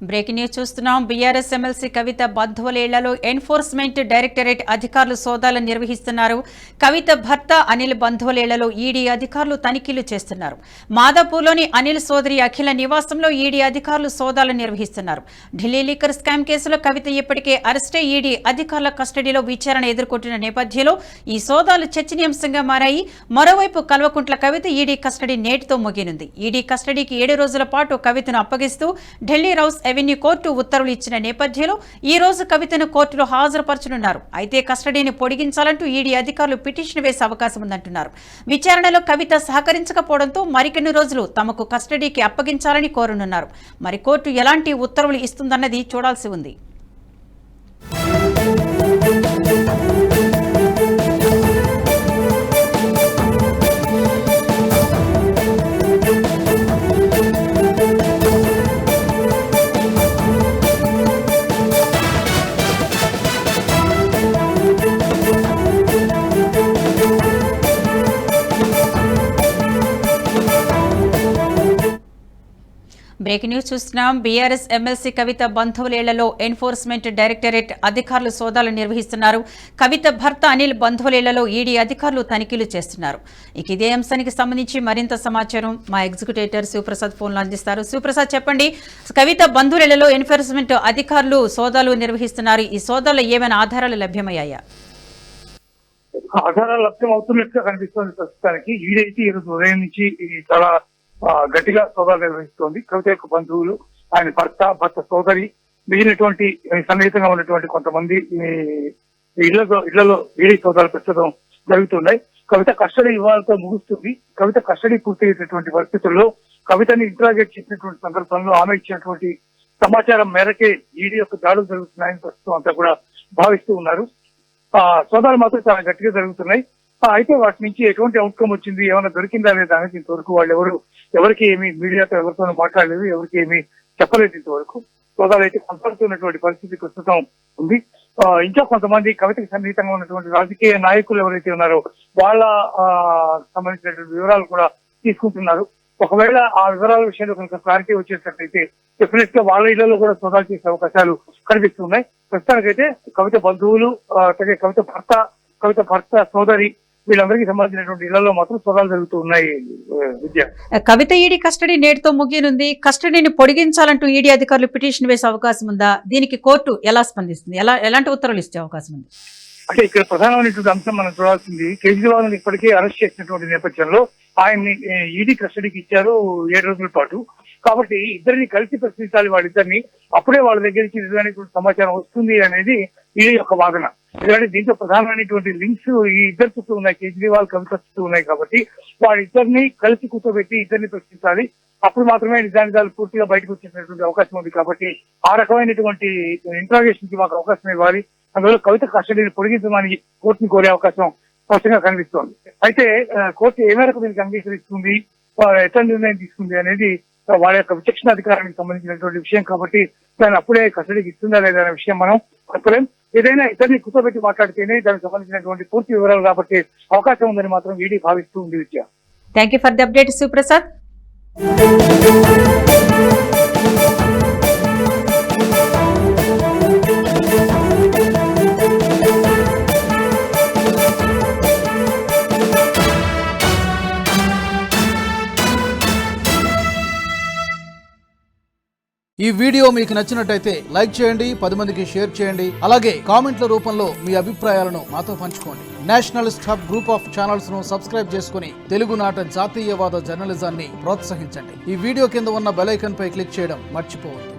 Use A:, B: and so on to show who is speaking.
A: Breaking news చూస్తున్నాం. BRS MLC కవిత బంధువుల ఇళ్లలో ఎన్ఫోర్స్మెంట్ డైరెక్టరేట్ అధికారులు సోదాలు నిర్వహిస్తున్నారు. కవిత భర్త అనిల్ బంధువుల ఇళ్లలో ఈడీ అధికారులు తనిఖీలు చేస్తున్నారు. మాదాపూర్లోని అనిల్ సోదరి అఖిల నివాసంలో ఈడీ అధికారులు సోదాలు నిర్వహిస్తున్నారు. ఢిల్లీ లీకర్ స్కామ్ కేసులో కవిత ఇప్పటికే అరెస్టే ఈడీ అధికారుల కస్టడీలో విచారణ ఎదుర్కొంటున్న నేపథ్యంలో ఈ సోదాలు చర్చనీయాంశంగా మారాయి. మరోవైపు కల్వకుంట్ల కవిత ఈడీ కస్టడీ నేటితో ముగినుంది. ఈడీ కస్టడీకి 7 రోజుల పాటు కవితను అప్పగిస్తూ ఢిల్లీ రౌస్ ఎవెన్యూ కోర్టు ఉత్తర్వులు ఇచ్చిన నేపథ్యంలో ఈ రోజు కవితను కోర్టులో హాజరుపరచనున్నారు. అయితే కస్టడీని పొడిగించాలంటూ ఈడీ అధికారులు పిటిషన్ వేసే అవకాశం ఉందంటున్నారు. విచారణలో కవిత సహకరించకపోవడంతో మరికొన్ని రోజులు తమకు కస్టడీకి అప్పగించాలని కోరనున్నారు. మరి కోర్టు ఎలాంటి ఉత్తర్వులు ఇస్తుందన్నది చూడాల్సి ఉంది. బ్రేకింగ్ న్యూస్ చూస్తున్నాం. బీఆర్ఎస్ ఎమ్మెల్సీ కవిత బంధువుల ఇళ్లలో ఎన్ఫోర్స్మెంట్ డైరెక్టరేట్ అధికారులు సోదాలు నిర్వహిస్తున్నారు. కవిత భర్త అనిల్ బంధువుల ఇళ్లలో ఈడీ అధికారులు తనిఖీలు చేస్తున్నారు. ఇక ఇదే అంశానికి సంబంధించి మరింత సమాచారం మా ఎగ్జిక్యూటివ్ శివప్రసాద్ ఫోన్లో అందిస్తారు. శివప్రసాద్, చెప్పండి. కవిత బంధువుల ఇళ్లలో ఎన్ఫోర్స్మెంట్ అధికారులు సోదాలు నిర్వహిస్తున్నారు. ఈ సోదాల్లో ఏమైనా ఆధారాలు లభ్యమయ్యాయా?
B: ఆధారాలు లభ్యం అవుతున్నట్టుగా కనిపిస్తుంది. ప్రస్తుతానికి ఈడైతే ఈరోజు ఉదయం నుంచి చాలా గట్టిగా సోదాలు నిర్వహిస్తోంది. కవిత యొక్క బంధువులు, ఆయన భర్త సోదరి, మిగిలినటువంటి సన్నిహితంగా ఉన్నటువంటి కొంతమంది ఇళ్లలో ఈడీ సోదాలు ప్రస్తుతం జరుగుతున్నాయి. కవిత కస్టడీ ఇవాళతో ముగుస్తుంది. కవిత కస్టడీ పూర్తయ్యేటటువంటి పరిస్థితుల్లో కవితని ఇంట్రాగేట్ చేసినటువంటి సందర్భంలో ఆమె ఇచ్చినటువంటి సమాచారం మేరకే ఈడీ యొక్క దాడులు జరుగుతున్నాయని ప్రస్తుతం అంతా కూడా భావిస్తూ ఉన్నారు. సోదాలు మాత్రం చాలా గట్టిగా జరుగుతున్నాయి. అయితే వాటి నుంచి ఎటువంటి అవుట్కమ్ వచ్చింది, ఏమైనా దొరికిందా లేదా అనేది ఇంతవరకు వాళ్ళు ఎవరికి ఏమి మీడియాతో ఎవరితో మాట్లాడలేదు, ఎవరికి ఏమి చెప్పలేదు. ఇంతవరకు సోదాలు అయితే కొనసాగుతున్నటువంటి పరిస్థితి ప్రస్తుతం ఉంది. ఇంకా కొంతమంది కవితకి సన్నిహితంగా ఉన్నటువంటి రాజకీయ నాయకులు ఎవరైతే ఉన్నారో వాళ్ళ సంబంధించినటువంటి వివరాలు కూడా తీసుకుంటున్నారు. ఒకవేళ ఆ వివరాల విషయంలో కనుక క్లారిటీ వచ్చేటట్లయితే డెఫినెట్ గా వాళ్ళ ఇళ్లలో కూడా సోదాలు చేసే అవకాశాలు కనిపిస్తున్నాయి. ప్రస్తుతానికైతే కవిత బంధువులు, కవిత భర్త సోదరి, వీళ్ళందరికీ సంబంధించినటువంటి ఇళ్లలో మాత్రం సోదాలు జరుగుతూ ఉన్నాయి. విద్య,
A: కవిత ఈడీ కస్టడీ నేటితో ముగియనుంది. కస్టడీని పొడిగించాలంటూ ఈడీ అధికారులు పిటిషన్ వేసే అవకాశం ఉందా? దీనికి కోర్టు ఎలా స్పందిస్తుంది? ఎలాంటి ఉత్తర్వులు ఇచ్చే అవకాశం ఉంది?
B: అంటే ఇక్కడ ప్రధానమైనటువంటి అంశం మనం చూడాల్సింది, కేజ్రీవాల్ ఇప్పటికే అరెస్ట్ చేసినటువంటి నేపథ్యంలో ఆయన్ని ఈడీ కస్టడీకి ఇచ్చారు 7 రోజుల పాటు. కాబట్టి ఇద్దరిని కలిసి ప్రశ్నించాలి వాళ్ళిద్దరిని. అప్పుడే వాళ్ళ దగ్గర నుంచి నిజమైనటువంటి సమాచారం వస్తుంది అనేది ఈడీ యొక్క వాదన. ఎందుకంటే దీంతో ప్రధానమైనటువంటి లింక్స్ ఈ ఇద్దరు చుట్టూ ఉన్నాయి, కేజ్రీవాల్ కవిత చుట్టూ ఉన్నాయి. కాబట్టి వాళ్ళిద్దరిని కలిసి కూర్చోబెట్టి ఇద్దరిని ప్రశ్నించాలి. అప్పుడు మాత్రమే నిజానిజాలు పూర్తిగా బయటకు వచ్చేటటువంటి అవకాశం ఉంది. కాబట్టి ఆ రకమైనటువంటి ఇంట్రాగేషన్ కి మాకు అవకాశం ఇవ్వాలి. అందువల్ల కవిత కస్టడీని పొడిగించమని కోర్టుని కోరే అవకాశం స్పష్టంగా కనిపిస్తోంది. అయితే కోర్టు ఏ మేరకు దీనికి అంగీకరిస్తుంది, ఎట్లా నిర్ణయం తీసుకుంది అనేది వాళ్ళ యొక్క విచక్షణ అధికారానికి సంబంధించినటువంటి విషయం. కాబట్టి దాన్ని అప్పుడే కస్టడీకి ఇస్తుందా లేదా అనే విషయం మనం చెప్పలేం. ఏదైనా ఇద్దరిని కూర్చోబెట్టి మాట్లాడితేనే దానికి సంబంధించినటువంటి పూర్తి వివరాలు కాబట్టి అవకాశం ఉందని మాత్రం ఈడీ భావిస్తూ ఉంది. Vidya,
A: thank you for the update Shivaprasad.
C: ఈ వీడియో మీకు నచ్చినట్టయితే లైక్ చేయండి, 10 మందికి షేర్ చేయండి. అలాగే కామెంట్ల రూపంలో మీ అభిప్రాయాలను మాతో పంచుకోండి. Nationalist hub group of channels ను సబ్స్క్రైబ్ చేసుకుని తెలుగునాట జాతీయవాద జర్నలిజాన్ని ప్రోత్సహించండి. ఈ వీడియో కింద ఉన్న బెల్ ఐకాన్ పై క్లిక్ చేయడం మర్చిపోవద్దు.